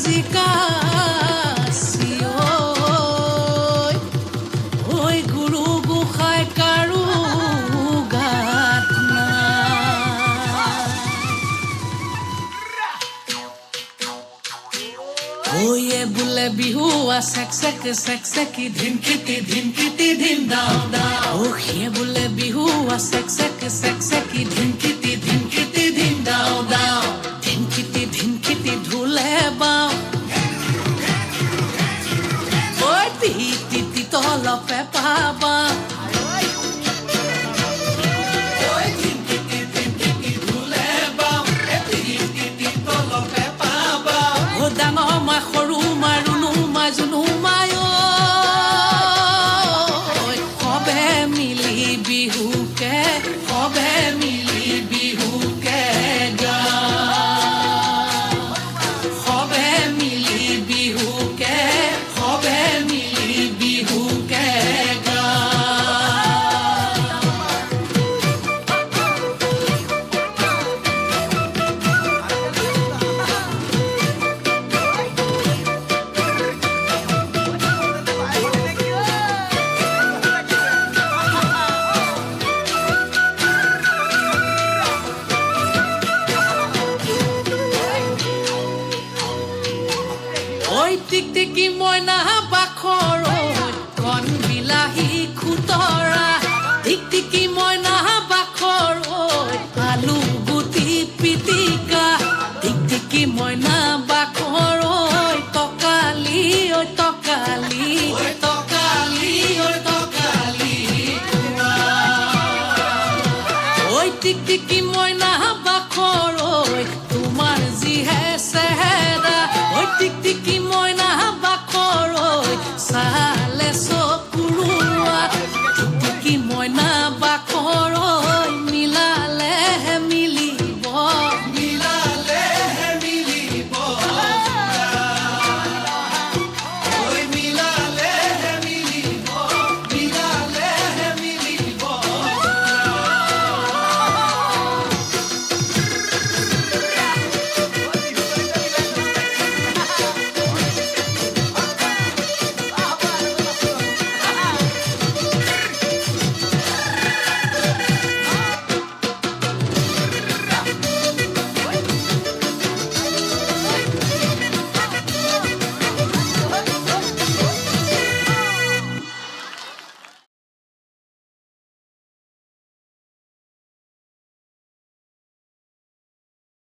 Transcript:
জিকা ঐ গুৰু গোসাঁই কাৰো গাত ঐয়ে বোলে বিহু চেক চেকি ধিনকিটি ধিন দাও দাও সিয়ে বোলে বিহু চেক চেকি ধিনকিটি ধিন দাও দাও ধিনকিটি ঢোলে বাও ঐ টি তলপে পাবা ডাঙৰ মা সৰু মা ৰুণু মা জুনু মাই সবে মিলি বিহুকে গা সবে মিলি বিহুকে গা ঐ টিকটিকি মইনা বাখৰ কণ বিলাহী খুতৰা টিকটিকি মইনা বাখৰ আলু গুটি পিটিকা টিকটিকি মইনা বাখৰ টকালি